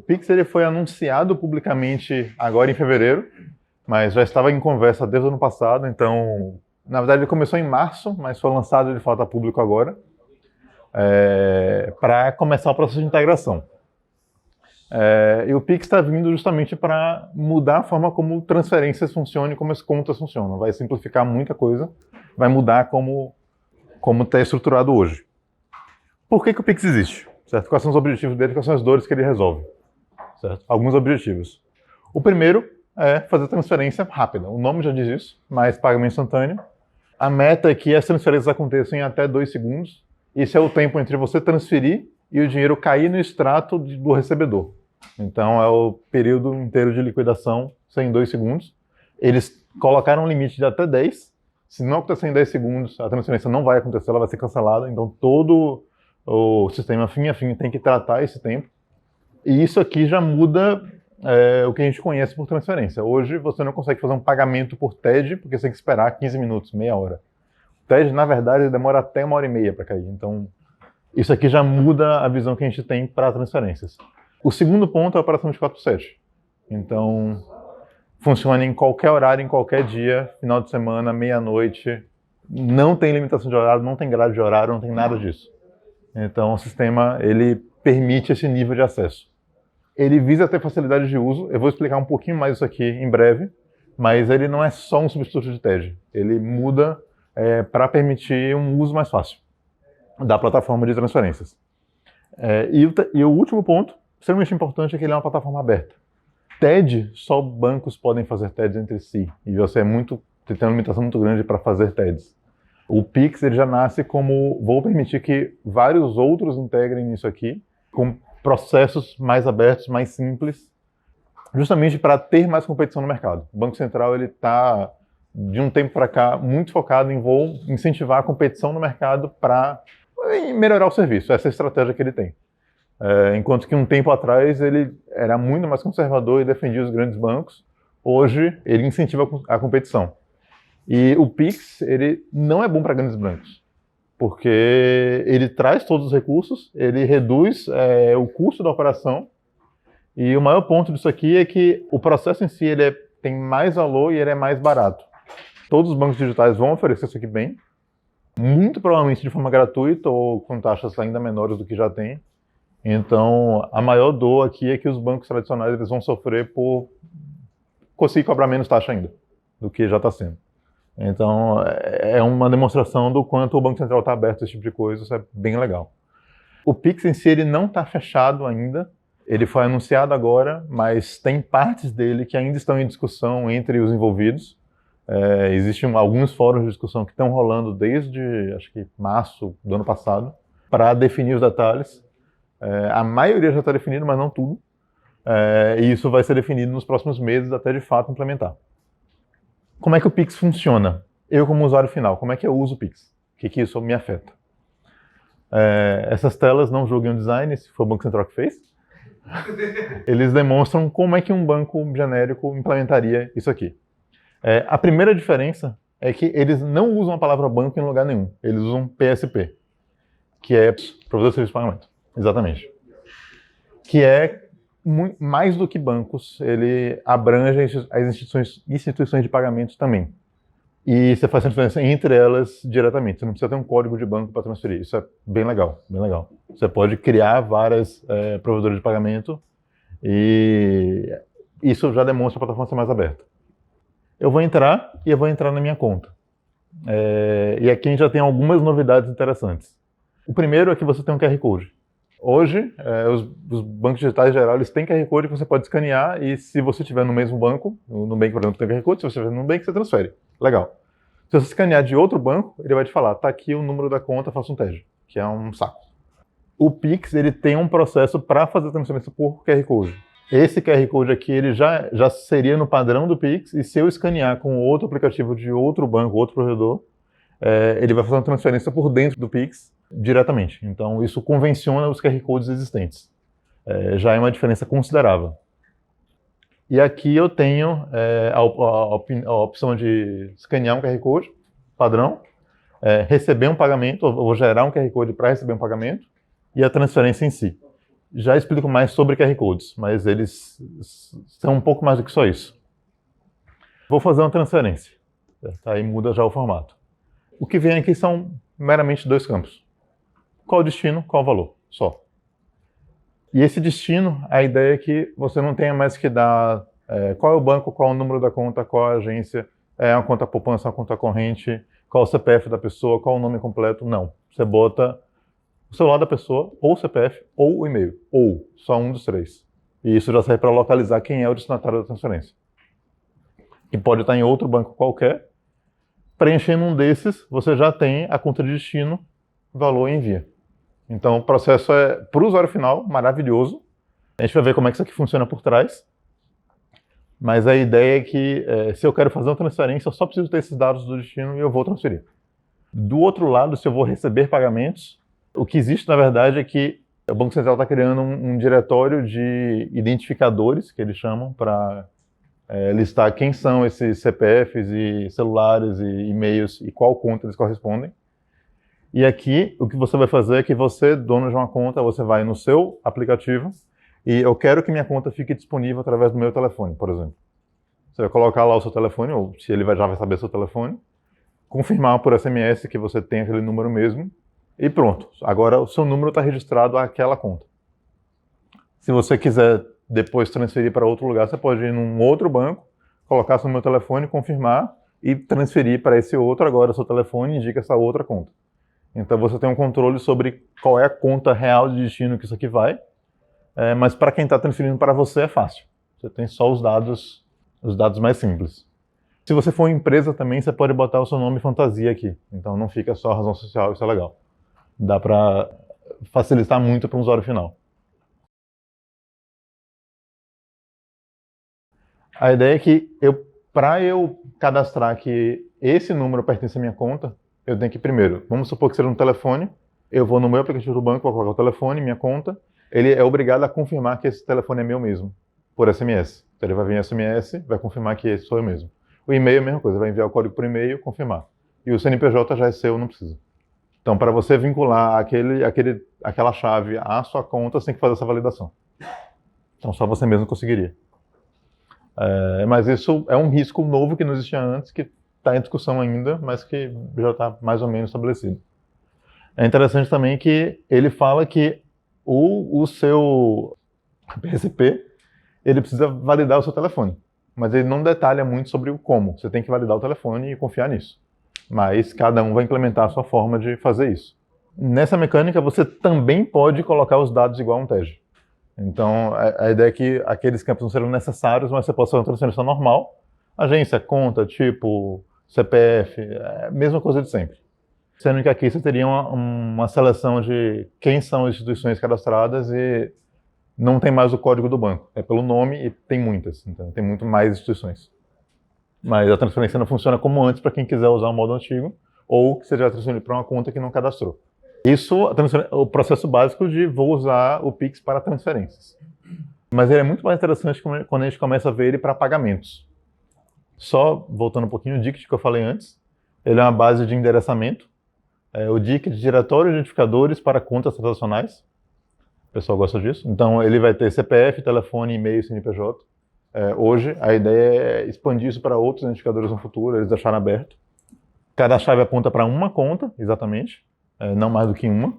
Pix ele foi anunciado publicamente agora em fevereiro, mas já estava em conversa desde o ano passado, então, na verdade ele começou em março, mas foi lançado de fato a público agora, para começar o processo de integração. E o Pix está vindo justamente para mudar a forma como transferências funcionam e como as contas funcionam. Vai simplificar muita coisa, vai mudar como está estruturado hoje. Por que o Pix existe? Certo? Quais são os objetivos dele, quais são as dores que ele resolve? Certo? Alguns objetivos. O primeiro é fazer transferência rápida. O nome já diz isso, mas pagamento instantâneo. A meta é que as transferências aconteçam em até 2 segundos. Esse é o tempo entre você transferir e o dinheiro cair no extrato do recebedor. Então é o período inteiro de liquidação, em 2 segundos. Eles colocaram um limite de até 10. Se não acontecer em 10 segundos, a transferência não vai acontecer, ela vai ser cancelada. Então todo o sistema fim a fim tem que tratar esse tempo. E isso aqui já muda o que a gente conhece por transferência. Hoje você não consegue fazer um pagamento por TED, porque você tem que esperar 15 minutos, meia hora. O TED, na verdade, demora até 1h30 para cair. Então, isso aqui já muda a visão que a gente tem para transferências. O segundo ponto é a operação de 24/7. Então, funciona em qualquer horário, em qualquer dia, final de semana, meia-noite. Não tem limitação de horário, não tem grade de horário, não tem nada disso. Então, o sistema ele permite esse nível de acesso. Ele visa ter facilidade de uso. Eu vou explicar um pouquinho mais isso aqui em breve, mas ele não é só um substituto de TED. Ele muda para permitir um uso mais fácil da plataforma de transferências. E o último ponto, extremamente importante, é que ele é uma plataforma aberta. TED, só bancos podem fazer TEDs entre si, e você tem uma limitação muito grande para fazer TEDs. O Pix ele já nasce como, vou permitir que vários outros integrem nisso aqui, com processos mais abertos, mais simples, justamente para ter mais competição no mercado. O Banco Central está, de um tempo para cá, muito focado em vou incentivar a competição no mercado para melhorar o serviço. Essa é a estratégia que ele tem. Enquanto que um tempo atrás ele era muito mais conservador e defendia os grandes bancos, hoje ele incentiva a competição. E o Pix ele não é bom para grandes bancos, porque ele traz todos os recursos, ele reduz o custo da operação, e o maior ponto disso aqui é que o processo em si ele tem mais valor e ele é mais barato. Todos os bancos digitais vão oferecer isso aqui bem, muito provavelmente de forma gratuita ou com taxas ainda menores do que já tem. Então, a maior dor aqui é que os bancos tradicionais eles vão sofrer por conseguir cobrar menos taxa ainda do que já está sendo. Então, é uma demonstração do quanto o Banco Central está aberto a esse tipo de coisa, isso é bem legal. O Pix em si ele não está fechado ainda, ele foi anunciado agora, mas tem partes dele que ainda estão em discussão entre os envolvidos. Existem alguns fóruns de discussão que estão rolando desde, acho que março do ano passado, para definir os detalhes. A maioria já está definido, mas não tudo. E isso vai ser definido nos próximos meses até de fato implementar. Como é que o Pix funciona? Eu como usuário final, como é que eu uso o Pix? O que isso me afeta? Essas telas não julguem o design, se foi o Banco Central que fez. Eles demonstram como é que um banco genérico implementaria isso aqui. A primeira diferença é que eles não usam a palavra banco em lugar nenhum. Eles usam PSP, que é Provedor de Serviço de Pagamento. Exatamente. Que é mais do que bancos, ele abrange as instituições de pagamentos também. E você faz a transferência entre elas diretamente. Você não precisa ter um código de banco para transferir. Isso é bem legal, bem legal. Você pode criar várias provedores de pagamento e isso já demonstra a plataforma ser mais aberta. Eu vou entrar na minha conta. E aqui a gente já tem algumas novidades interessantes. O primeiro é que você tem um QR Code. Hoje, os bancos digitais em geral, eles têm QR Code que você pode escanear e se você estiver no mesmo banco, no Nubank, por exemplo, tem QR Code, se você estiver no Nubank, você transfere. Legal. Se você escanear de outro banco, ele vai te falar, tá aqui o número da conta, faça um TED, que é um saco. O Pix, ele tem um processo para fazer a transferência por QR Code. Esse QR Code aqui, ele já seria no padrão do Pix, e se eu escanear com outro aplicativo de outro banco, outro provedor, ele vai fazer uma transferência por dentro do Pix diretamente. Então, isso convenciona os QR Codes existentes. Já é uma diferença considerável. E aqui eu tenho a opção de escanear um QR Code padrão, receber um pagamento, eu vou gerar um QR Code para receber um pagamento, e a transferência em si. Já explico mais sobre QR Codes, mas eles são um pouco mais do que só isso. Vou fazer uma transferência, certo? Aí muda já o formato. O que vem aqui são meramente dois campos. Qual o destino, qual o valor, só. E esse destino, a ideia é que você não tenha mais que dar qual é o banco, qual é o número da conta, qual é a agência, é uma conta poupança, uma conta corrente, qual é o CPF da pessoa, qual é o nome completo, não. Você bota o celular da pessoa, ou o CPF, ou o e-mail, ou só um dos três. E isso já serve para localizar quem é o destinatário da transferência. E pode estar em outro banco qualquer. Preenchendo um desses, você já tem a conta de destino, valor e envia. Então o processo é, para o usuário final, maravilhoso. A gente vai ver como é que isso aqui funciona por trás. Mas a ideia é que se eu quero fazer uma transferência, eu só preciso ter esses dados do destino e eu vou transferir. Do outro lado, se eu vou receber pagamentos, o que existe, na verdade, é que o Banco Central está criando um diretório de identificadores, que eles chamam, para listar quem são esses CPFs e celulares e e-mails e qual conta eles correspondem. E aqui, o que você vai fazer é que você, dono de uma conta, você vai no seu aplicativo e eu quero que minha conta fique disponível através do meu telefone, por exemplo. Você vai colocar lá o seu telefone, ou se ele já vai saber seu telefone, confirmar por SMS que você tem aquele número mesmo, e pronto. Agora o seu número está registrado àquela conta. Se você quiser depois transferir para outro lugar, você pode ir num outro banco, colocar seu número de telefone, confirmar e transferir para esse outro. Agora seu telefone indica essa outra conta. Então você tem um controle sobre qual é a conta real de destino que isso aqui vai, mas para quem está transferindo para você é fácil. Você tem só os dados mais simples. Se você for uma empresa também, você pode botar o seu nome fantasia aqui. Então não fica só razão social, isso é legal. Dá para facilitar muito para o usuário final. A ideia é que para eu cadastrar que esse número pertence à minha conta, eu tenho que primeiro, vamos supor que seja um telefone, eu vou no meu aplicativo do banco, vou colocar o telefone, minha conta, ele é obrigado a confirmar que esse telefone é meu mesmo, por SMS. Então ele vai vir SMS, vai confirmar que esse sou eu mesmo. O e-mail é a mesma coisa, vai enviar o código por e-mail, confirmar. E o CNPJ já é seu, não precisa. Então, para você vincular aquela chave à sua conta, você tem que fazer essa validação. Então, só você mesmo conseguiria. Mas isso é um risco novo que não existia antes, que está em discussão ainda, mas que já está mais ou menos estabelecido. É interessante também que ele fala que o seu PSP, ele precisa validar o seu telefone, mas ele não detalha muito sobre o como. Você tem que validar o telefone e confiar nisso. Mas cada um vai implementar a sua forma de fazer isso. Nessa mecânica, você também pode colocar os dados igual a um TEG. Então, a ideia é que aqueles campos não serão necessários, mas você pode fazer uma transferência normal. Agência, conta, tipo, CPF, mesma coisa de sempre. Sendo que aqui você teria uma seleção de quem são as instituições cadastradas e não tem mais o código do banco. É pelo nome e tem muitas, então tem muito mais instituições. Mas a transferência não funciona como antes para quem quiser usar o modo antigo ou que seja transferido para uma conta que não cadastrou. Isso é o processo básico de vou usar o Pix para transferências. Mas ele é muito mais interessante quando a gente começa a ver ele para pagamentos. Só voltando um pouquinho, o DICT que eu falei antes, ele é uma base de endereçamento. O DICT, Diretório de Identificadores para Contas Transacionais. O pessoal gosta disso. Então ele vai ter CPF, telefone, e-mail, CNPJ. Hoje a ideia é expandir isso para outros identificadores no futuro, eles deixaram aberto. Cada chave aponta para uma conta, exatamente, não mais do que uma.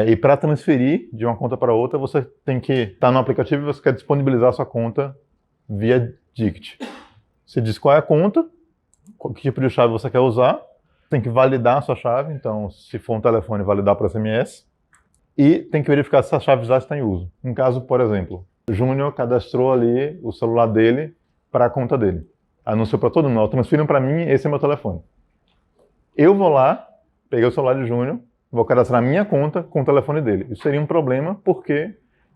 E para transferir de uma conta para outra, você tem que estar no aplicativo e você quer disponibilizar a sua conta via DICT. Você diz qual é a conta, que tipo de chave você quer usar, tem que validar a sua chave, então se for um telefone, validar por SMS, e tem que verificar se essa chave já está em uso. Um caso, por exemplo, o Júnior cadastrou ali o celular dele para a conta dele. Anunciou para todo mundo, transfiram para mim, esse é meu telefone. Eu vou lá, peguei o celular de Júnior, vou cadastrar a minha conta com o telefone dele. Isso seria um problema porque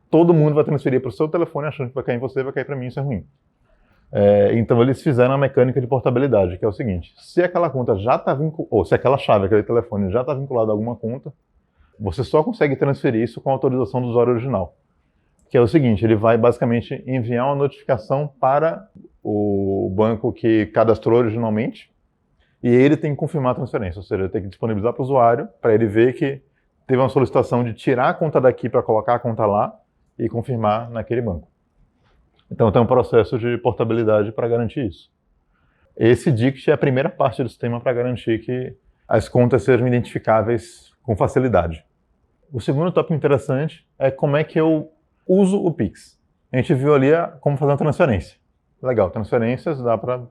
todo mundo vai transferir para o seu telefone achando que vai cair em você, vai cair para mim, isso é ruim. Então eles fizeram a mecânica de portabilidade, que é o seguinte: se aquela conta já está vinculada, ou se aquela chave, aquele telefone já está vinculado a alguma conta, você só consegue transferir isso com a autorização do usuário original. Que é o seguinte, ele vai basicamente enviar uma notificação para o banco que cadastrou originalmente e ele tem que confirmar a transferência, ou seja, ele tem que disponibilizar para o usuário para ele ver que teve uma solicitação de tirar a conta daqui para colocar a conta lá e confirmar naquele banco. Então tem um processo de portabilidade para garantir isso. Esse DICT é a primeira parte do sistema para garantir que as contas sejam identificáveis com facilidade. O segundo tópico interessante é como é que eu uso o Pix. A gente viu ali como fazer uma transferência. Legal, transferências dá para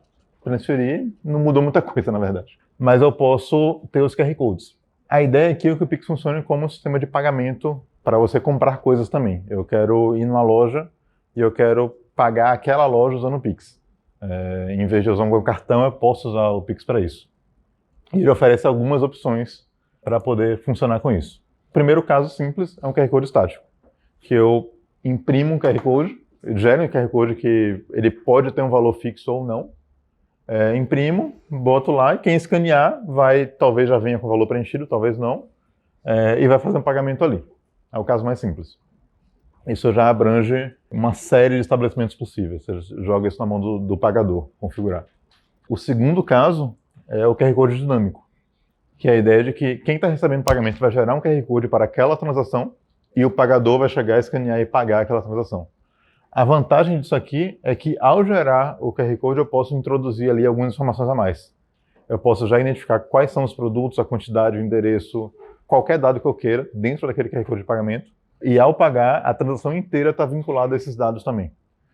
transferir, não mudou muita coisa na verdade. Mas eu posso ter os QR Codes. A ideia aqui é que o Pix funcione como um sistema de pagamento para você comprar coisas também. Eu quero ir numa loja e eu quero pagar aquela loja usando o Pix. Em vez de usar um cartão, eu posso usar o Pix para isso. E ele oferece algumas opções para poder funcionar com isso. O primeiro caso simples é um QR Code estático, que eu imprimo um QR Code, gero um QR Code que ele pode ter um valor fixo ou não, imprimo, boto lá e quem escanear talvez já venha com o valor preenchido, talvez não, e vai fazer um pagamento ali. É o caso mais simples. Isso já abrange uma série de estabelecimentos possíveis. Você joga isso na mão do pagador, configurar. O segundo caso é o QR Code dinâmico, que é a ideia de que quem está recebendo pagamento vai gerar um QR Code para aquela transação e o pagador vai chegar, escanear e pagar aquela transação. A vantagem disso aqui é que ao gerar o QR Code eu posso introduzir ali algumas informações a mais. Eu posso já identificar quais são os produtos, a quantidade, o endereço, qualquer dado que eu queira dentro daquele QR Code de pagamento. E ao pagar, a transação inteira está vinculada a esses dados também.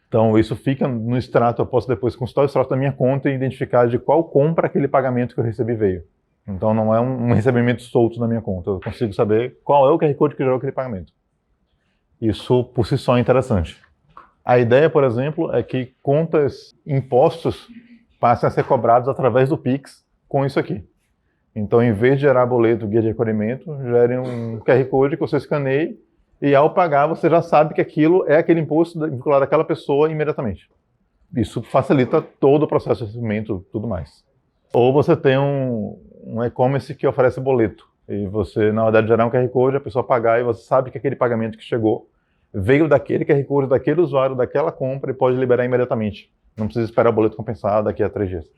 Então isso fica no extrato, eu posso depois consultar o extrato da minha conta e identificar de qual compra aquele pagamento que eu recebi veio. Então não é um recebimento solto na minha conta, eu consigo saber qual é o QR Code que gerou aquele pagamento. Isso por si só é interessante. A ideia, por exemplo, é que contas, impostos passem a ser cobrados através do Pix com isso aqui. Então, em vez de gerar boleto, guia de recolhimento, gere um QR Code que você escaneie e ao pagar você já sabe que aquilo é aquele imposto vinculado àquela pessoa imediatamente. Isso facilita todo o processo de recebimento e tudo mais. Ou você tem um e-commerce que oferece boleto e você, na verdade, gerar um QR Code, a pessoa pagar e você sabe que aquele pagamento que chegou veio daquele QR Code, daquele usuário, daquela compra e pode liberar imediatamente. Não precisa esperar o boleto compensado daqui a 3 dias.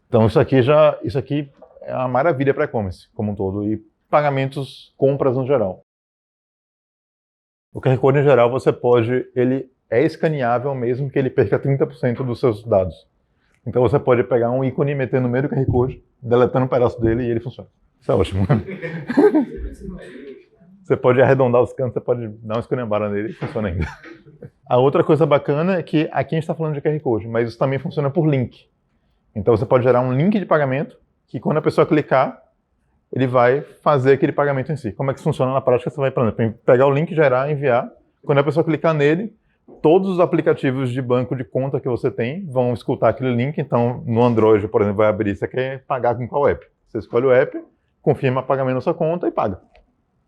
Então isso aqui é uma maravilha para e-commerce como um todo e pagamentos, compras no geral. O QR Code em geral ele é escaneável mesmo que ele perca 30% dos seus dados. Então você pode pegar um ícone e meter no meio do QR Code, deletando um pedaço dele e ele funciona. Isso é ótimo. Você pode arredondar os cantos, você pode dar uma esculhambada nele e funciona ainda. A outra coisa bacana é que aqui a gente está falando de QR Code, mas isso também funciona por link. Então você pode gerar um link de pagamento que quando a pessoa clicar, ele vai fazer aquele pagamento em si. Como é que funciona na prática? Você vai, por exemplo, pegar o link, gerar, enviar. Quando a pessoa clicar nele, todos os aplicativos de banco de conta que você tem vão escutar aquele link. Então, no Android, por exemplo, vai abrir, você quer pagar com qual app? Você escolhe o app, confirma o pagamento na sua conta e paga.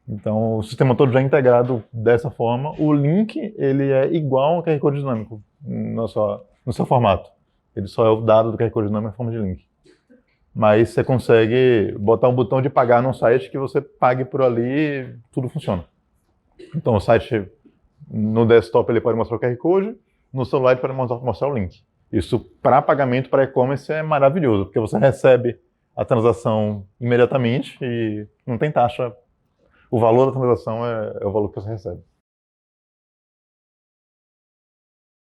Então, o sistema todo já é integrado dessa forma. O link, ele é igual ao QR Code dinâmico no seu formato. Ele só é o dado do QR Code dinâmico em forma de link. Mas você consegue botar um botão de pagar num site que você pague por ali e tudo funciona. Então, o site, no desktop, ele pode mostrar o QR Code, no celular ele pode mostrar o link. Isso, para pagamento, para e-commerce, é maravilhoso, porque você recebe a transação imediatamente e não tem taxa. O valor da transação é o valor que você recebe.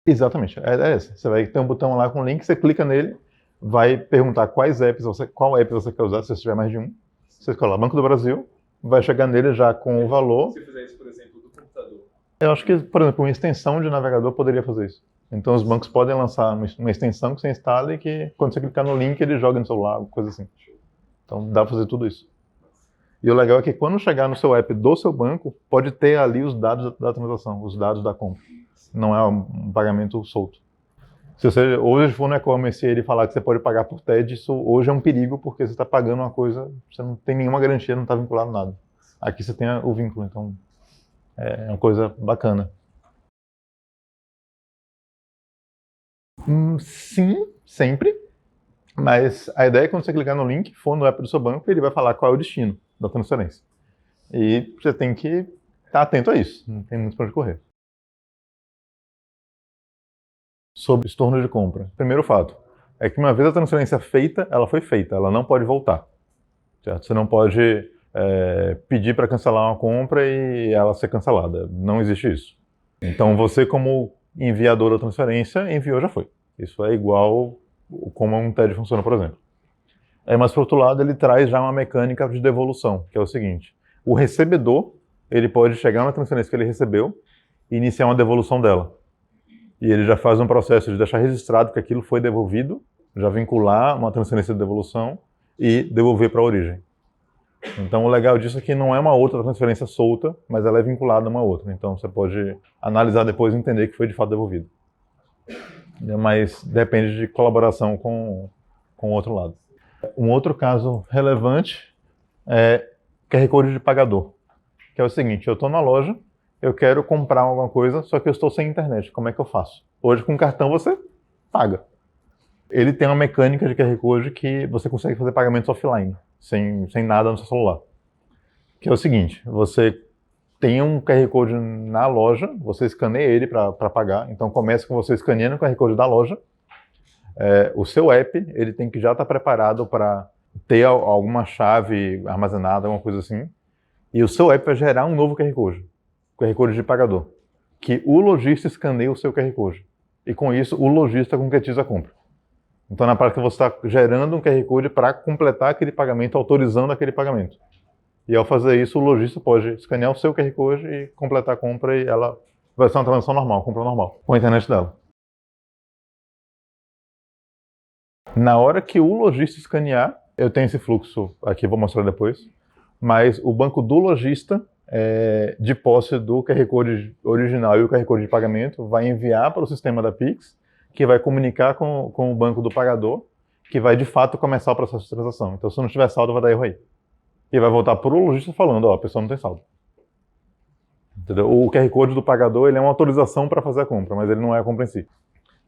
Exatamente, é esse. Você vai ter um botão lá com link, você clica nele, vai perguntar qual app você quer usar, se você tiver mais de um. Você escolhe lá, Banco do Brasil, vai chegar nele já com o valor. Se fizer isso, por exemplo, do computador. Eu acho que, por exemplo, uma extensão de navegador poderia fazer isso. Então os bancos podem lançar uma extensão que você instala e que quando você clicar no link ele joga no celular, coisa assim. Então dá para fazer tudo isso. E o legal é que quando chegar no seu app do seu banco, pode ter ali os dados da transação, os dados da compra. Não é um pagamento solto. Se você hoje for no e-commerce e ele falar que você pode pagar por TED, isso hoje é um perigo porque você está pagando uma coisa, você não tem nenhuma garantia, não está vinculado a nada. Aqui você tem o vínculo, então é uma coisa bacana. Sim, sempre. Mas a ideia é que quando você clicar no link, for no app do seu banco, ele vai falar qual é o destino da transferência. E você tem que estar atento a isso, não tem muito para onde correr. Sobre estorno de compra. Primeiro fato é que uma vez a transferência feita, ela foi feita, ela não pode voltar. Certo? Você não pode... pedir para cancelar uma compra e ela ser cancelada. Não existe isso. Então você, como enviador da transferência, enviou, já foi. Isso é igual como um TED funciona, por exemplo. Mas, por outro lado, ele traz já uma mecânica de devolução, que é o seguinte: o recebedor, ele pode chegar na transferência que ele recebeu e iniciar uma devolução dela. E ele já faz um processo de deixar registrado que aquilo foi devolvido, já vincular uma transferência de devolução e devolver para a origem. Então, o legal disso é que não é uma outra transferência solta, mas ela é vinculada a uma outra. Então, você pode analisar depois e entender que foi de fato devolvido. Mas depende de colaboração com o outro lado. Um outro caso relevante é QR Code de pagador, que é o seguinte: eu estou na loja, eu quero comprar alguma coisa, só que eu estou sem internet. Como é que eu faço? Hoje, com cartão, você paga. Ele tem uma mecânica de QR Code que você consegue fazer pagamentos offline, sem nada no seu celular. Que é o seguinte: você tem um QR Code na loja, você escaneia ele para pagar. Então, começa com você escaneando o QR Code da loja. O seu app, ele tem que já estar preparado para ter alguma chave armazenada, alguma coisa assim. E o seu app vai gerar um novo QR Code de pagador, que o lojista escaneia o seu QR Code. E com isso, o lojista concretiza a compra. Então, na prática, você está gerando um QR Code para completar aquele pagamento, autorizando aquele pagamento. E ao fazer isso, o lojista pode escanear o seu QR Code e completar a compra, e ela vai ser uma transação normal, compra normal, com a internet dela. Na hora que o lojista escanear, eu tenho esse fluxo aqui, vou mostrar depois, mas o banco do lojista, de posse do QR Code original e o QR Code de pagamento, vai enviar para o sistema da Pix, que vai comunicar com o banco do pagador, que vai de fato começar o processo de transação. Então, se não tiver saldo, vai dar erro aí. E vai voltar para o lojista falando: a pessoa não tem saldo. Entendeu? O QR Code do pagador, ele é uma autorização para fazer a compra, mas ele não é a compra em si.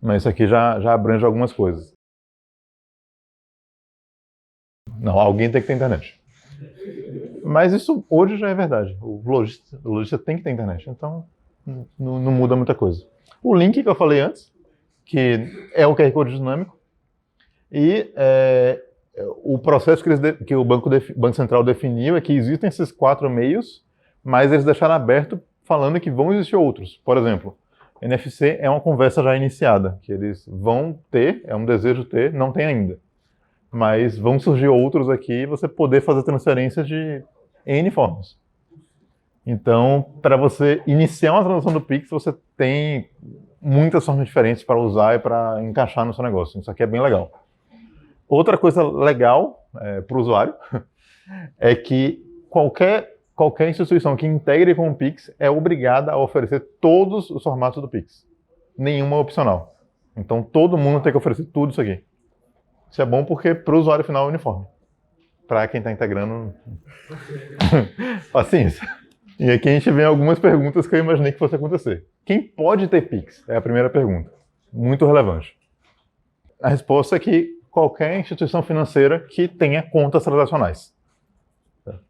Mas isso aqui já abrange algumas coisas. Não, alguém tem que ter internet. Mas isso hoje já é verdade. O lojista tem que ter internet, então não muda muita coisa. O link que eu falei antes, que é o QR Code dinâmico, e o processo que o Banco Central definiu é que existem esses 4 meios, mas eles deixaram aberto falando que vão existir outros. Por exemplo, NFC é uma conversa já iniciada, que eles vão ter, é um desejo ter, não tem ainda. Mas vão surgir outros aqui e você poder fazer transferências de N formas. Então, para você iniciar uma transação do Pix, você tem muitas formas diferentes para usar e para encaixar no seu negócio. Isso aqui é bem legal. Outra coisa legal para o usuário é que qualquer instituição que integre com o Pix é obrigada a oferecer todos os formatos do Pix. Nenhuma opcional. Então, todo mundo tem que oferecer tudo isso aqui. Isso é bom porque para o usuário final é uniforme. Para quem está integrando, paciência. E aqui a gente vê algumas perguntas que eu imaginei que fosse acontecer. Quem pode ter Pix? É a primeira pergunta. Muito relevante. A resposta é que qualquer instituição financeira que tenha contas transacionais.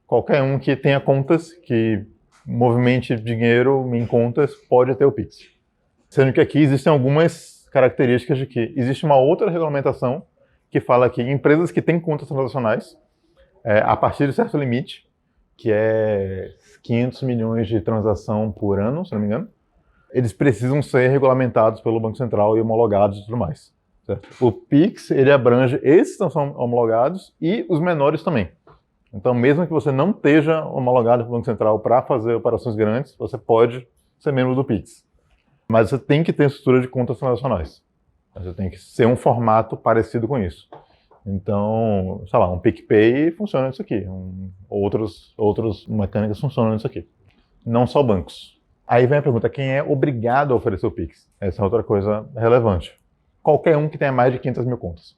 Qualquer um que tenha contas, que movimente dinheiro em contas, pode ter o Pix. Sendo que aqui existem algumas características de que existe uma outra regulamentação que fala que empresas que têm contas transacionais, a partir de certo limite, que é 500 milhões de transação por ano, se não me engano, eles precisam ser regulamentados pelo Banco Central e homologados e tudo mais. Certo? O Pix, ele abrange esses que são homologados e os menores também. Então, mesmo que você não esteja homologado pelo Banco Central para fazer operações grandes, você pode ser membro do Pix. Mas você tem que ter estrutura de contas transacionais. Você tem que ser um formato parecido com isso. Então, sei lá, um PicPay funciona nisso aqui. Outras mecânicas funcionam nisso aqui. Não só bancos. Aí vem a pergunta: quem é obrigado a oferecer o Pix? Essa é outra coisa relevante. Qualquer um que tenha mais de 500 mil contas.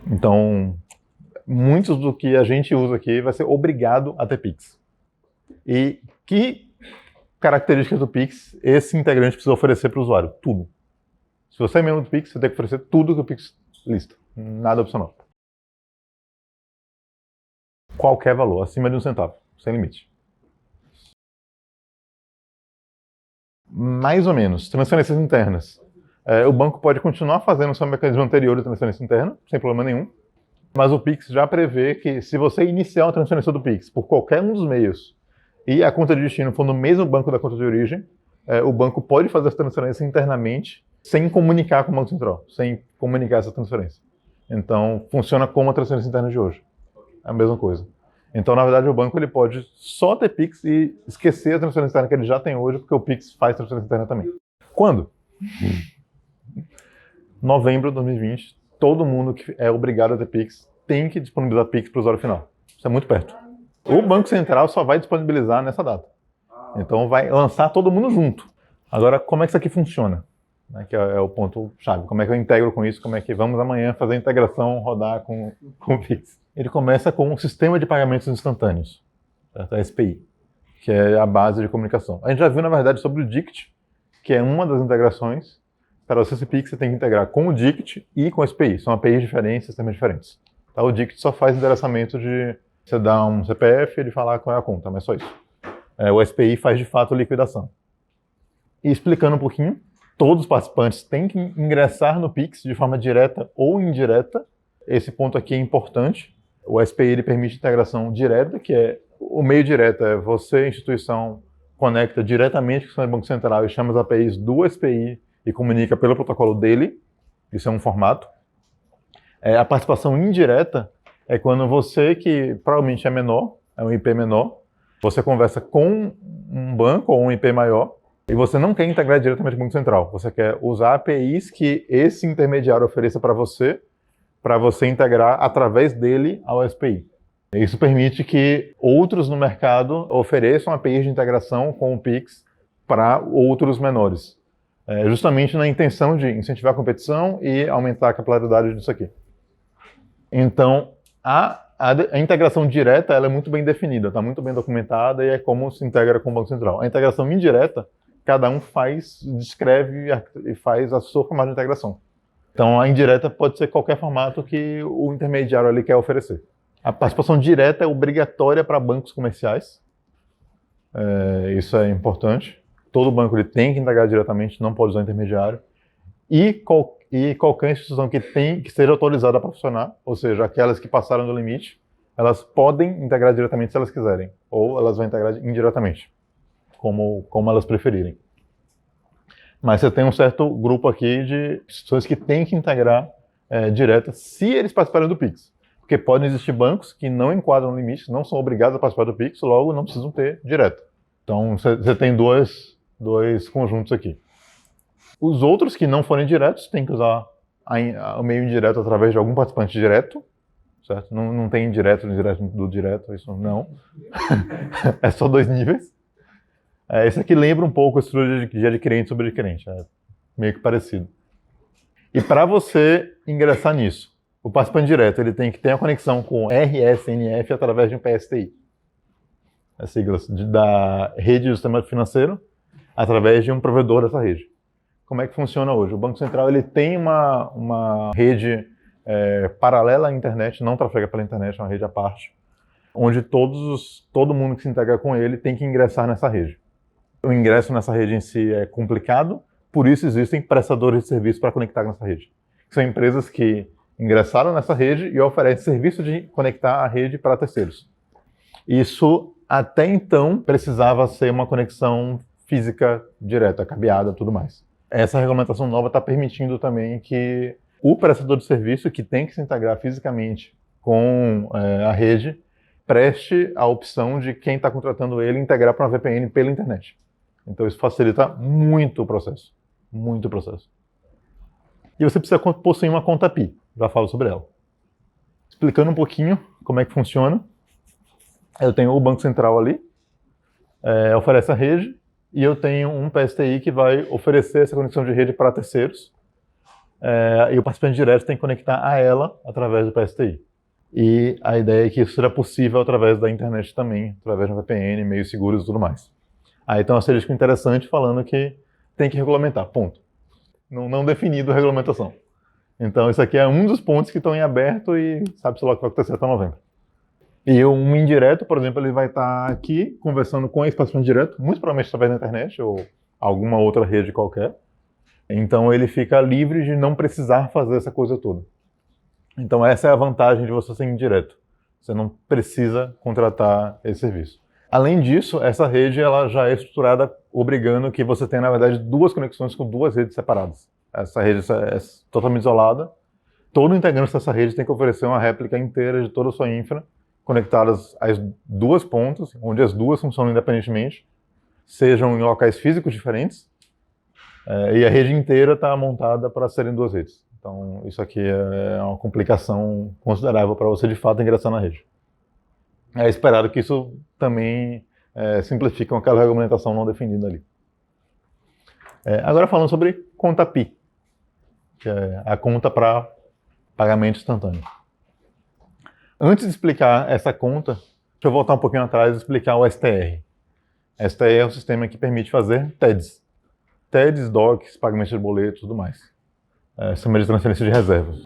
Então, muitos do que a gente usa aqui vai ser obrigado a ter Pix. E que características do Pix esse integrante precisa oferecer para o usuário? Tudo. Se você é membro do Pix, você tem que oferecer tudo que o Pix lista. Nada opcional. Qualquer valor, acima de 1 centavo, sem limite. Mais ou menos. Transferências internas. O banco pode continuar fazendo o seu mecanismo anterior de transferência interna, sem problema nenhum. Mas o Pix já prevê que se você iniciar uma transferência do Pix por qualquer um dos meios e a conta de destino for no mesmo banco da conta de origem, o banco pode fazer essa transferência internamente sem comunicar com o Banco Central, sem comunicar essa transferência. Então, funciona como a transferência interna de hoje. É a mesma coisa. Então, na verdade, o banco ele pode só ter Pix e esquecer a transferência interna que ele já tem hoje, porque o Pix faz transferência interna também. Quando? Novembro de 2020, todo mundo que é obrigado a ter Pix tem que disponibilizar Pix para o usuário final. Isso é muito perto. O Banco Central só vai disponibilizar nessa data. Então, vai lançar todo mundo junto. Agora, como é que isso aqui funciona? Que é o ponto-chave. Como é que eu integro com isso? Como é que vamos amanhã fazer a integração, rodar com o Pix? Ele começa com um sistema de pagamentos instantâneos, certo? A SPI, que é a base de comunicação. A gente já viu, na verdade, sobre o DICT, que é uma das integrações. Para você ser Pix, você tem que integrar com o DICT e com o SPI. São APIs diferentes, sistemas diferentes. Tá? O DICT só faz endereçamento de você dar um CPF e ele falar qual é a conta, mas só isso. O SPI faz, de fato, liquidação. E explicando um pouquinho, todos os participantes têm que ingressar no Pix de forma direta ou indireta. Esse ponto aqui é importante. O SPI ele permite integração direta, que é o meio direto é você, instituição, conecta diretamente com o Banco Central e chama as APIs do SPI e comunica pelo protocolo dele. Isso é um formato. A participação indireta é quando você, que provavelmente é menor, é um IP menor, você conversa com um banco ou um IP maior e você não quer integrar diretamente com o Banco Central. Você quer usar APIs que esse intermediário ofereça para você integrar através dele ao SPI. Isso permite que outros no mercado ofereçam APIs de integração com o Pix para outros menores. Justamente na intenção de incentivar a competição e aumentar a capilaridade disso aqui. Então, a integração direta ela é muito bem definida, está muito bem documentada e é como se integra com o Banco Central. A integração indireta, cada um descreve e faz a sua forma de integração. Então, a indireta pode ser qualquer formato que o intermediário ali quer oferecer. A participação direta é obrigatória para bancos comerciais. Isso é importante. Todo banco ele tem que integrar diretamente, não pode usar intermediário. E qualquer instituição que seja autorizada para funcionar, ou seja, aquelas que passaram do limite, elas podem integrar diretamente se elas quiserem, ou elas vão integrar indiretamente, como elas preferirem. Mas você tem um certo grupo aqui de instituições que têm que integrar direta se eles participarem do Pix. Porque podem existir bancos que não enquadram no limite, não são obrigados a participar do Pix, logo não precisam ter direto. Então você tem dois conjuntos aqui. Os outros que não forem diretos têm que usar o meio indireto através de algum participante direto, certo? Não tem indireto do direto, isso não. É só 2 níveis. Esse aqui lembra um pouco a estrutura de adquirente sobre adquirente, é meio que parecido. E para você ingressar nisso, o participante direto ele tem que ter a conexão com RSNF através de um PSTI. As siglas da rede do sistema financeiro através de um provedor dessa rede. Como é que funciona hoje? O Banco Central ele tem uma rede paralela à internet, não trafega pela internet, é uma rede à parte, onde todo mundo que se integra com ele tem que ingressar nessa rede. O ingresso nessa rede em si é complicado, por isso existem prestadores de serviço para conectar nessa rede. São empresas que ingressaram nessa rede e oferecem serviço de conectar a rede para terceiros. Isso, até então, precisava ser uma conexão física direta, cabeada, tudo mais. Essa regulamentação nova está permitindo também que o prestador de serviço, que tem que se integrar fisicamente com a rede, preste a opção de quem está contratando ele integrar para uma VPN pela internet. Então isso facilita muito o processo. Muito o processo. E você precisa possuir uma conta API. Já falo sobre ela. Explicando um pouquinho como é que funciona. Eu tenho o Banco Central ali, oferece a rede, e eu tenho um PSTI que vai oferecer essa conexão de rede para terceiros. E o participante direto tem que conectar a ela através do PSTI. E a ideia é que isso será possível através da internet também, através de uma VPN, meios seguros e tudo mais. Aí tem uma asterisco interessante falando que tem que regulamentar, ponto. Não definido a regulamentação. Então isso aqui é um dos pontos que estão em aberto e sabe-se lá o que vai acontecer até novembro. E um indireto, por exemplo, ele vai estar aqui conversando com esse participante direto, muito provavelmente através da internet ou alguma outra rede qualquer. Então ele fica livre de não precisar fazer essa coisa toda. Então essa é a vantagem de você ser indireto. Você não precisa contratar esse serviço. Além disso, essa rede ela já é estruturada obrigando que você tenha, na verdade, duas conexões com duas redes separadas. Essa rede é totalmente isolada. Todo integrante dessa rede tem que oferecer uma réplica inteira de toda a sua infra, conectadas às duas pontas, onde as duas funcionam independentemente, sejam em locais físicos diferentes, e a rede inteira está montada para serem duas redes. Então, isso aqui é uma complicação considerável para você, de fato, ingressar na rede. É esperado que isso também simplifique aquela regulamentação não definida ali. Agora falando sobre conta PI, que é a conta para pagamento instantâneo. Antes de explicar essa conta, deixa eu voltar um pouquinho atrás e explicar o STR. STR é um sistema que permite fazer TEDs. TEDs, DOCs, pagamentos de boletos e tudo mais. Sistema de transferência de reservas.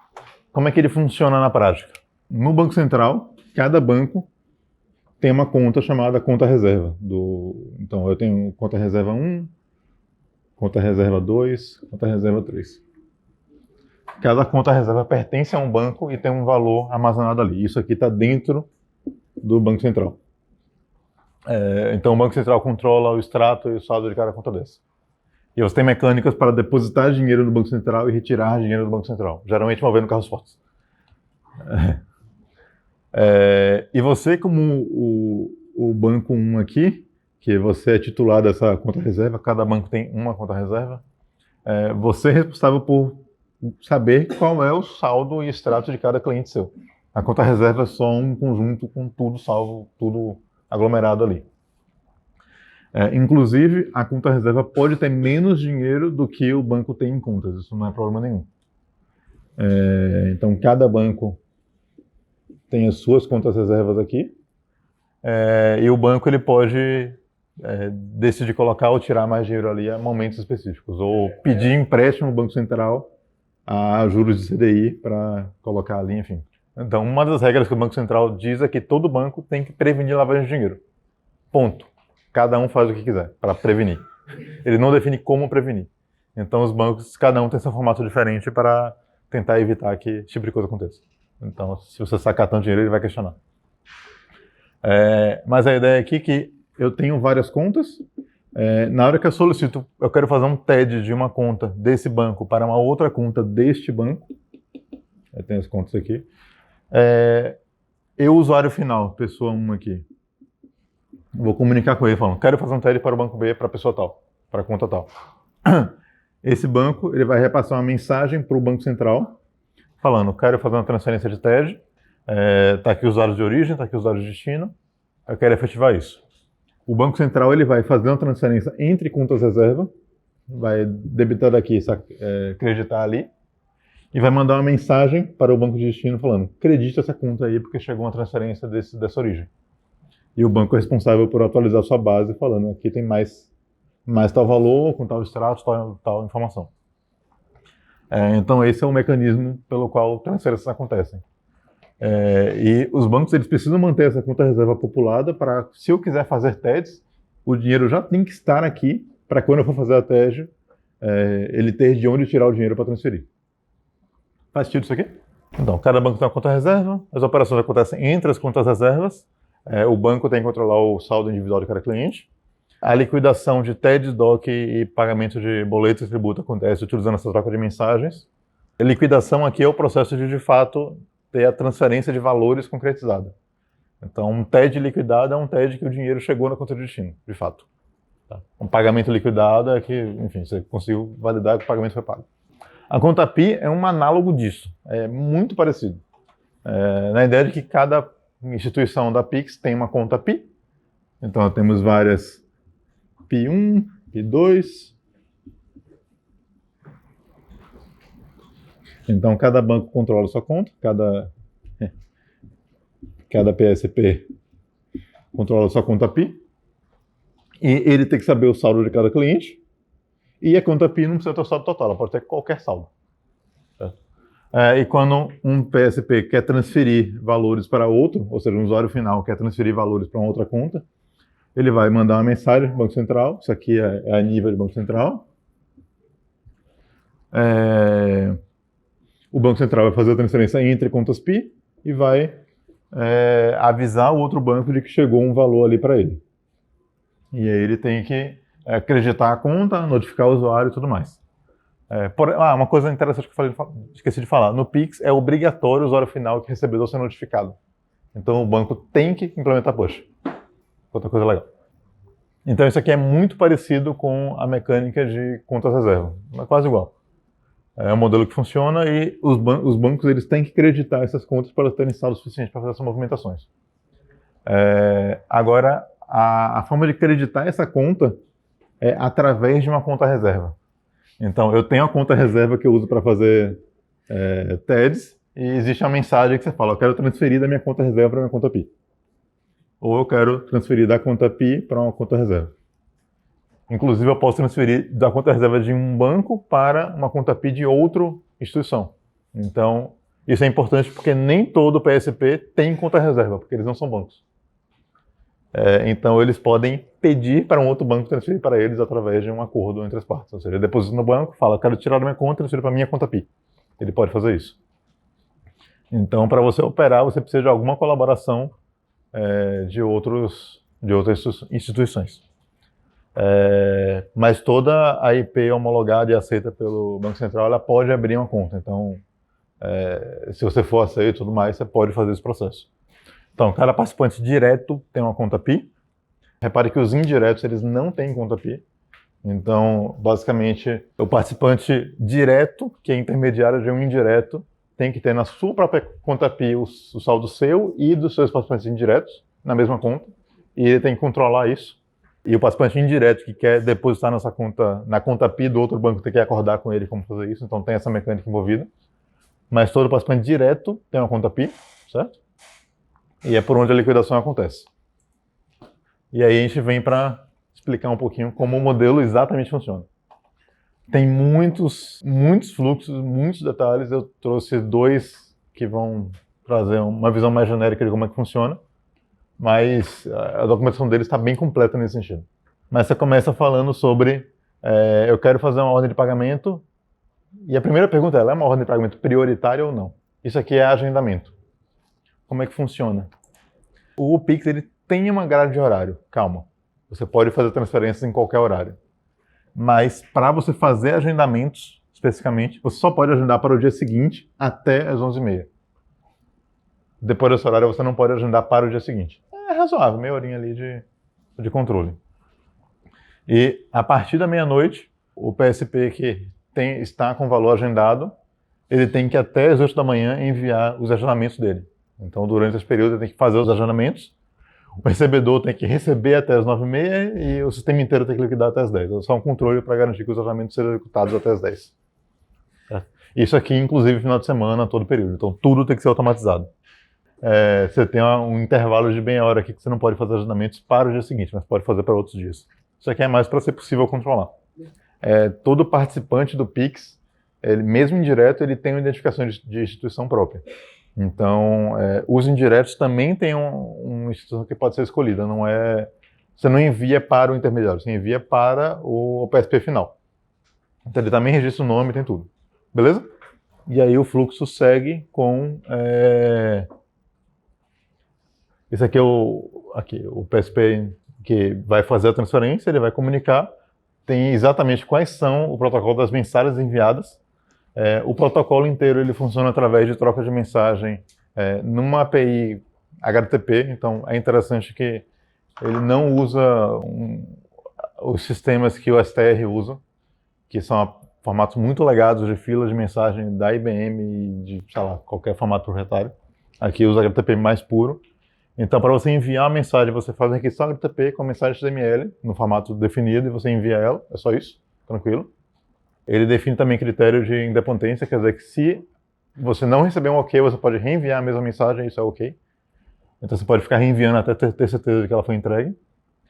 Como é que ele funciona na prática? No Banco Central, cada banco tem uma conta chamada conta reserva. Então eu tenho conta reserva 1, conta reserva 2, conta reserva 3. Cada conta reserva pertence a um banco e tem um valor armazenado ali. Isso aqui está dentro do Banco Central. Então o Banco Central controla o extrato e o saldo de cada conta dessa. E você tem mecânicas para depositar dinheiro no Banco Central e retirar dinheiro do Banco Central, geralmente movendo carros fortes. E você, como o banco 1 aqui, que você é titular dessa conta reserva, cada banco tem uma conta reserva, você é responsável por saber qual é o saldo e extrato de cada cliente seu. A conta reserva é só um conjunto com tudo salvo, tudo aglomerado ali. Inclusive, a conta reserva pode ter menos dinheiro do que o banco tem em contas, isso não é problema nenhum. Então, cada banco tem as suas contas reservas aqui, e o banco ele pode decidir colocar ou tirar mais dinheiro ali a momentos específicos, ou pedir empréstimo no Banco Central a juros de CDI para colocar ali, enfim. Então, uma das regras que o Banco Central diz é que todo banco tem que prevenir lavagem de dinheiro. Ponto. Cada um faz o que quiser para prevenir. Ele não define como prevenir. Então, os bancos, cada um tem seu formato diferente para tentar evitar que esse tipo de coisa aconteça. Então, se você sacar tanto dinheiro, ele vai questionar. Mas a ideia aqui é que eu tenho várias contas. Na hora que eu solicito, eu quero fazer um TED de uma conta desse banco para uma outra conta deste banco. Eu tenho as contas aqui. Eu, usuário final, pessoa 1 aqui, vou comunicar com ele falando, quero fazer um TED para o banco B para a pessoa tal, para a conta tal. Esse banco ele vai repassar uma mensagem para o Banco Central, falando, quero fazer uma transferência de TED, está aqui os dados de origem, está aqui os dados de destino, eu quero efetivar isso. O Banco Central ele vai fazer uma transferência entre contas reserva, vai debitar daqui, acreditar ali, e vai mandar uma mensagem para o banco de destino falando, acredite essa conta aí porque chegou uma transferência dessa origem. E o banco é responsável por atualizar sua base falando, aqui tem mais tal valor, com tal extrato, tal informação. Então esse é o mecanismo pelo qual transferências acontecem. E os bancos eles precisam manter essa conta reserva populada para, se eu quiser fazer TEDs, o dinheiro já tem que estar aqui para quando eu for fazer a TED, ele ter de onde tirar o dinheiro para transferir. Faz sentido isso aqui? Então, cada banco tem uma conta reserva, as operações acontecem entre as contas reservas, o banco tem que controlar o saldo individual de cada cliente, a liquidação de TED, DOC e pagamento de boleto e tributo acontece utilizando essa troca de mensagens. A liquidação aqui é o processo de fato, ter a transferência de valores concretizada. Então, um TED liquidado é um TED que o dinheiro chegou na conta de destino, de fato. Tá? Um pagamento liquidado é que, enfim, você conseguiu validar que o pagamento foi pago. A conta PI é um análogo disso, é muito parecido. Na ideia de que cada instituição da Pix tem uma conta PI, então temos várias PI1, PI2. Então cada banco controla a sua conta, cada PSP controla a sua conta PI, e ele tem que saber o saldo de cada cliente, e a conta PI não precisa ter o saldo total, ela pode ter qualquer saldo. E quando um PSP quer transferir valores para outro, ou seja, um usuário final quer transferir valores para uma outra conta, ele vai mandar uma mensagem para o Banco Central, isso aqui é a nível do Banco Central. O Banco Central vai fazer a transferência entre contas PI e vai avisar o outro banco de que chegou um valor ali para ele. E aí ele tem que acreditar a conta, notificar o usuário e tudo mais. Uma coisa interessante que eu esqueci de falar. No Pix é obrigatório o usuário final que recebedor ser notificado. Então o banco tem que implementar push. Outra coisa legal. Então isso aqui é muito parecido com a mecânica de contas reserva. É quase igual. É um modelo que funciona e os bancos eles têm que creditar essas contas para terem saldo suficiente para fazer essas movimentações. Agora, a forma de creditar essa conta é através de uma conta reserva. Então, eu tenho a conta reserva que eu uso para fazer TEDs e existe uma mensagem que você fala, eu quero transferir da minha conta reserva para minha conta PI. Ou eu quero transferir da conta PI para uma conta reserva. Inclusive, eu posso transferir da conta reserva de um banco para uma conta PI de outra instituição. Então, isso é importante porque nem todo PSP tem conta reserva, porque eles não são bancos. Então, eles podem pedir para um outro banco transferir para eles através de um acordo entre as partes. Ou seja, ele deposita no banco, fala, quero tirar da minha conta e transferir para a minha conta PI. Ele pode fazer isso. Então, para você operar, você precisa de alguma colaboração de outras instituições. Mas toda a IP homologada e aceita pelo Banco Central, ela pode abrir uma conta. Então, se você for aceito e tudo mais, você pode fazer esse processo. Então, cada participante direto tem uma conta PI. Repare que os indiretos, eles não têm conta PI. Então, basicamente, o participante direto, que é intermediário de um indireto, tem que ter na sua própria conta PI o saldo seu e dos seus participantes indiretos na mesma conta. E ele tem que controlar isso. E o participante indireto que quer depositar nessa conta, na conta PI do outro banco, tem que acordar com ele como fazer isso. Então, tem essa mecânica envolvida. Mas todo participante direto tem uma conta PI, certo? E é por onde a liquidação acontece. E aí a gente vem para explicar um pouquinho como o modelo exatamente funciona. Tem muitos fluxos, muitos detalhes. Eu trouxe 2 que vão trazer uma visão mais genérica de como é que funciona. Mas a documentação deles está bem completa nesse sentido. Mas você começa falando sobre, eu quero fazer uma ordem de pagamento. E a primeira pergunta é uma ordem de pagamento prioritária ou não? Isso aqui é agendamento. Como é que funciona? O Pix ele tem uma grade de horário, calma. Você pode fazer transferências em qualquer horário. Mas para você fazer agendamentos, especificamente, você só pode agendar para o dia seguinte até as 11h30. Depois desse horário você não pode agendar para o dia seguinte. É razoável, meia horinha ali de controle. E a partir da meia-noite, o PSP que está com valor agendado, ele tem que até as 8 da manhã enviar os agendamentos dele. Então, durante esse período, ele tem que fazer os agendamentos, o recebedor tem que receber até as 9h30 e o sistema inteiro tem que liquidar até as 10. É só um controle para garantir que os agendamentos sejam executados até as 10. Isso aqui, inclusive, final de semana, todo período. Então, tudo tem que ser automatizado. Você tem um intervalo de meia hora aqui que você não pode fazer agendamentos para o dia seguinte, mas pode fazer para outros dias. Isso aqui é mais para ser possível controlar. Todo participante do Pix, ele, mesmo indireto, ele tem uma identificação de instituição própria. Então, os indiretos também têm uma instituição que pode ser escolhida. Você não envia para o intermediário, você envia para o PSP final. Então, ele também registra o nome, tem tudo. Beleza? E aí o fluxo segue com... Esse aqui é o PSP que vai fazer a transferência, ele vai comunicar, tem exatamente quais são o protocolo das mensagens enviadas. O protocolo inteiro ele funciona através de troca de mensagem numa API HTTP, então é interessante que ele não usa os sistemas que o STR usa, que são formatos muito legados de filas de mensagem da IBM e de, sei lá, qualquer formato proprietário. Aqui usa HTTP mais puro. Então, para você enviar uma mensagem, você faz a requisição HTTP com a mensagem XML no formato definido e você envia ela, é só isso, tranquilo. Ele define também critério de independência, quer dizer que se você não receber um OK, você pode reenviar a mesma mensagem, isso é OK. Então você pode ficar reenviando até ter certeza de que ela foi entregue.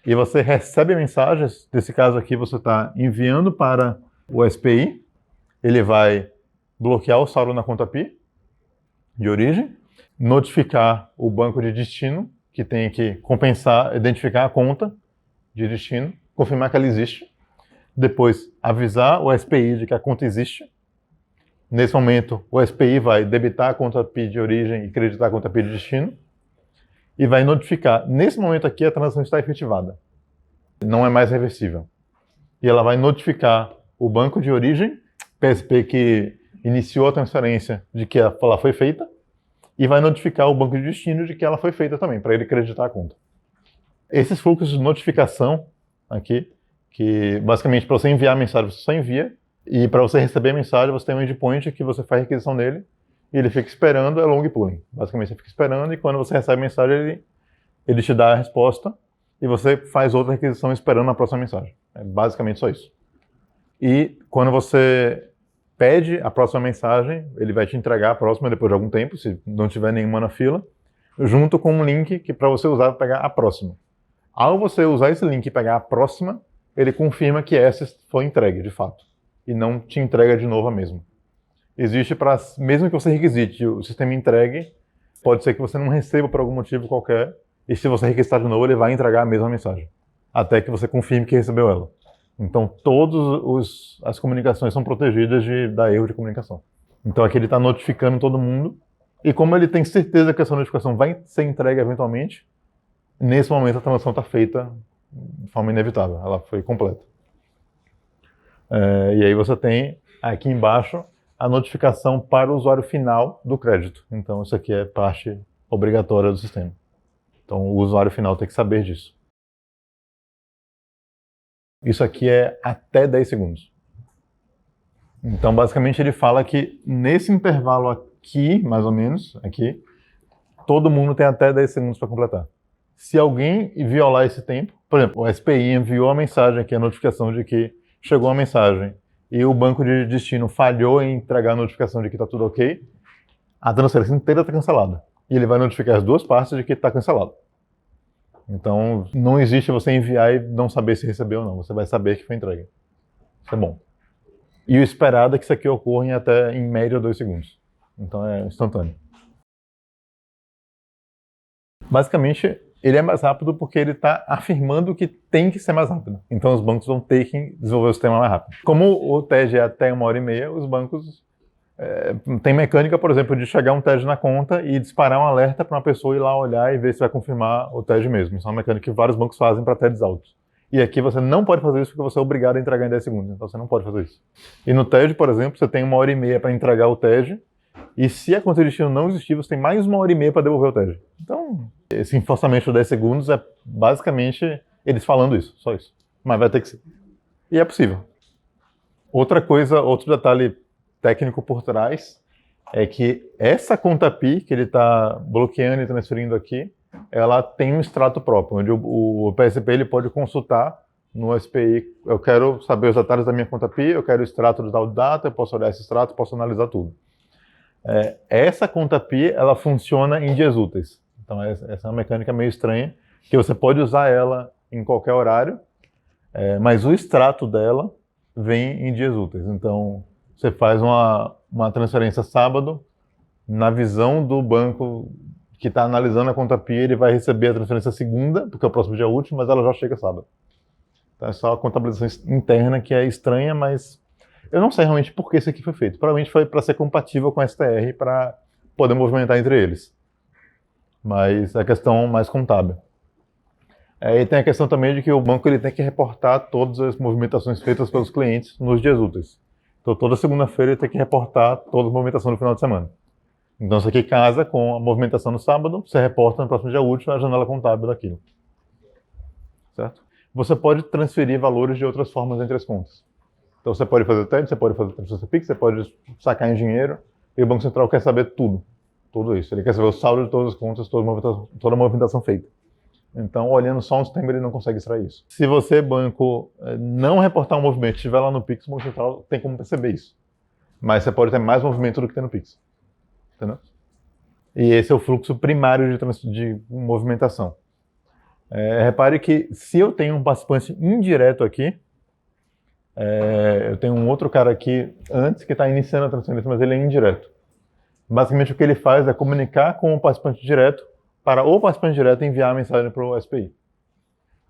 E você recebe mensagens, nesse caso aqui você está enviando para o SPI, ele vai bloquear o saldo na conta PI de origem, notificar o banco de destino, que tem que compensar, identificar a conta de destino, confirmar que ela existe, depois avisar o SPI de que a conta existe, Nesse momento, o SPI vai debitar a conta PI de origem e creditar a conta PI de destino e vai notificar. Nesse momento aqui, a transação está efetivada. Não é mais reversível. E ela vai notificar o banco de origem, PSP que iniciou a transferência de que ela foi feita, e vai notificar o banco de destino de que ela foi feita também, para ele creditar a conta. Esses fluxos de notificação aqui, que basicamente para você enviar a mensagem, você só envia, e para você receber a mensagem, você tem um endpoint que você faz requisição nele, e ele fica esperando, é long pooling. Basicamente você fica esperando, e quando você recebe a mensagem, ele te dá a resposta, e você faz outra requisição esperando a próxima mensagem. É basicamente só isso. E quando você pede a próxima mensagem, ele vai te entregar a próxima depois de algum tempo, se não tiver nenhuma na fila, junto com um link que para você usar para pegar a próxima. Ao você usar esse link e pegar a próxima, ele confirma que essa foi entregue, de fato, e não te entrega de novo a mesma. Existe para, mesmo que você requisite o sistema entregue, pode ser que você não receba por algum motivo qualquer, e se você requisitar de novo, ele vai entregar a mesma mensagem, até que você confirme que recebeu ela. Então, todas as comunicações são protegidas de dar erro de comunicação. Então, aqui ele está notificando todo mundo, e como ele tem certeza que essa notificação vai ser entregue eventualmente, nesse momento a transação está feita de forma inevitável, ela foi completa. E aí você tem aqui embaixo a notificação para o usuário final do crédito. Então, isso aqui é parte obrigatória do sistema. Então, o usuário final tem que saber disso. Isso aqui é até 10 segundos. Então, basicamente, ele fala que nesse intervalo aqui, mais ou menos, aqui, todo mundo tem até 10 segundos para completar. Se alguém violar esse tempo, por exemplo, o SPI enviou a mensagem aqui, a notificação de que chegou a mensagem, e o banco de destino falhou em entregar a notificação de que está tudo ok, a transferência inteira está cancelada. E ele vai notificar as duas partes de que está cancelado. Então, não existe você enviar e não saber se recebeu ou não. Você vai saber que foi entregue. Isso é bom. E o esperado é que isso aqui ocorra em até, em média, 2 segundos. Então, é instantâneo. Basicamente, ele é mais rápido porque ele está afirmando que tem que ser mais rápido. Então, os bancos vão ter que desenvolver o sistema mais rápido. Como o TED é até 1h30, os bancos tem mecânica, por exemplo, de chegar um TED na conta e disparar um alerta para uma pessoa ir lá olhar e ver se vai confirmar o TED mesmo. Isso é uma mecânica que vários bancos fazem para TEDs altos. E aqui você não pode fazer isso porque você é obrigado a entregar em 10 segundos. Então você não pode fazer isso. E no TED, por exemplo, você tem 1h30 para entregar o TED. E se a conta de destino não existir, você tem mais 1h30 para devolver o TED. Então, esse enforçamento de 10 segundos é basicamente eles falando isso, só isso. Mas vai ter que ser. E é possível. Outra coisa, outro detalhe técnico por trás é que essa conta PI que ele está bloqueando e transferindo aqui, ela tem um extrato próprio, onde o PSP ele pode consultar no SPI, eu quero saber os detalhes da minha conta PI, eu quero o extrato de tal data, eu posso olhar esse extrato, posso analisar tudo. Essa conta PI, ela funciona em dias úteis. Então essa é uma mecânica meio estranha, que você pode usar ela em qualquer horário, mas o extrato dela vem em dias úteis. Então você faz uma transferência sábado, na visão do banco que está analisando a conta PI, ele vai receber a transferência segunda, porque é o próximo dia útil, mas ela já chega sábado. Então é só a contabilização interna que é estranha, mas eu não sei realmente por que isso aqui foi feito. Provavelmente foi para ser compatível com a STR, para poder movimentar entre eles. Mas é questão mais contábil. E tem a questão também de que o banco ele tem que reportar todas as movimentações feitas pelos clientes nos dias úteis. Então, toda segunda-feira ele tem que reportar toda a movimentação no final de semana. Então, isso aqui casa com a movimentação no sábado, você reporta no próximo dia útil a janela contábil daquilo. Certo? Você pode transferir valores de outras formas entre as contas. Então, você pode fazer TED, você pode fazer transferência PIX, você pode sacar em dinheiro, e o Banco Central quer saber tudo. Tudo isso. Ele quer saber o saldo de todas as contas, toda a movimentação feita. Então, olhando só um sistema, ele não consegue extrair isso. Se você, banco, não reportar um movimento e estiver lá no Pix, o Banco Central tem como perceber isso. Mas você pode ter mais movimento do que tem no Pix. Entendeu? E esse é o fluxo primário de movimentação. Repare que se eu tenho um participante indireto aqui, eu tenho um outro cara aqui antes que está iniciando a transferência, mas ele é indireto. Basicamente, o que ele faz é comunicar com o participante direto para o participante direto enviar a mensagem para o SPI.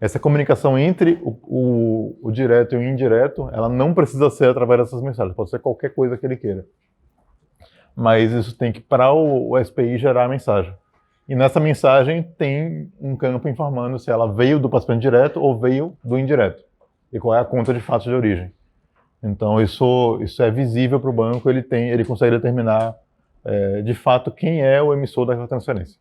Essa comunicação entre o direto e o indireto, ela não precisa ser através dessas mensagens, pode ser qualquer coisa que ele queira. mas isso tem que, para o SPI, gerar a mensagem. E nessa mensagem tem um campo informando se ela veio do participante direto ou veio do indireto, e qual é a conta de fato de origem. Então isso é visível para o banco, ele consegue determinar de fato quem é o emissor daquela transferência.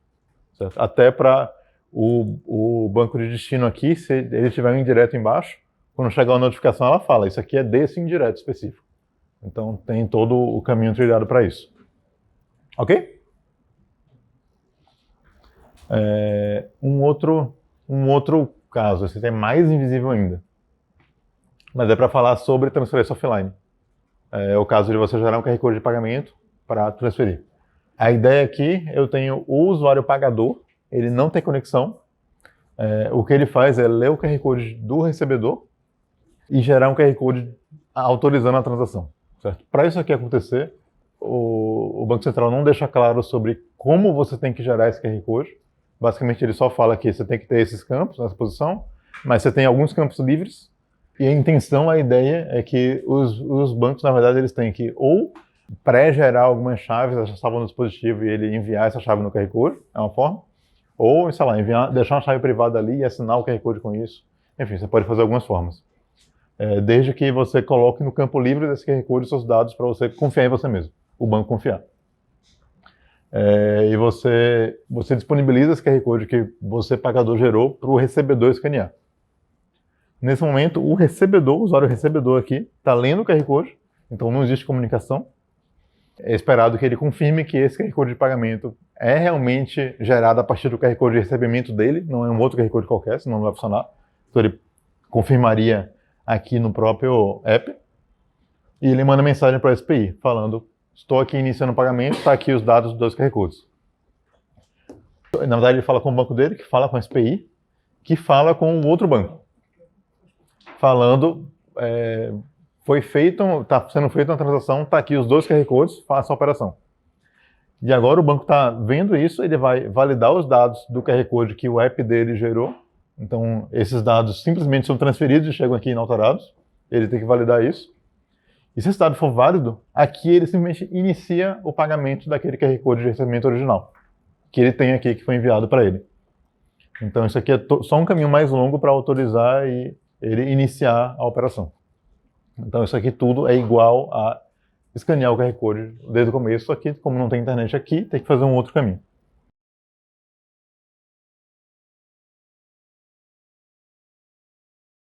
Certo? Até para o banco de destino aqui, se ele tiver um indireto embaixo, quando chegar a notificação ela fala, isso aqui é desse indireto específico. Então tem todo o caminho trilhado para isso. Ok? Um outro caso, esse é mais invisível ainda, mas é para falar sobre transferência offline. É o caso de você gerar um QR Code de pagamento para transferir. A ideia aqui, eu tenho o usuário pagador, ele não tem conexão. O que ele faz é ler o QR Code do recebedor e gerar um QR Code autorizando a transação. Para isso aqui acontecer, o Banco Central não deixa claro sobre como você tem que gerar esse QR Code. Basicamente, ele só fala que você tem que ter esses campos nessa posição, mas você tem alguns campos livres. E a intenção, a ideia é que os bancos, na verdade, eles têm que ou pré-gerar algumas chaves, elas estavam no dispositivo e ele enviar essa chave no QR Code, é uma forma. Ou, sei lá, deixar uma chave privada ali e assinar o QR Code com isso. Enfim, você pode fazer algumas formas. Desde que você coloque no campo livre desse QR Code seus dados para você confiar em você mesmo, o banco confiar. E você disponibiliza esse QR Code que você, pagador, gerou para o recebedor escanear. Nesse momento, o usuário recebedor aqui, está lendo o QR Code, então não existe comunicação. É esperado que ele confirme que esse QR Code de pagamento é realmente gerado a partir do QR Code de recebimento dele, não é um outro QR Code qualquer, senão não vai funcionar. Então ele confirmaria aqui no próprio app, e ele manda mensagem para o SPI, falando, estou aqui iniciando o pagamento, está aqui os dados dos dois QR Codes. Na verdade, ele fala com o banco dele, que fala com o SPI, que fala com o outro banco, falando, está sendo feita uma transação, está aqui os dois QR Codes, faça a operação. E agora o banco está vendo isso, ele vai validar os dados do QR Code que o app dele gerou. Então, esses dados simplesmente são transferidos e chegam aqui inalterados. Ele tem que validar isso. E se esse dado for válido, aqui ele simplesmente inicia o pagamento daquele QR Code de recebimento original, que ele tem aqui, que foi enviado para ele. Então, isso aqui é só um caminho mais longo para autorizar e ele iniciar a operação. Então, isso aqui tudo é igual a escanear o QR Code desde o começo. Só que, como não tem internet aqui, tem que fazer um outro caminho.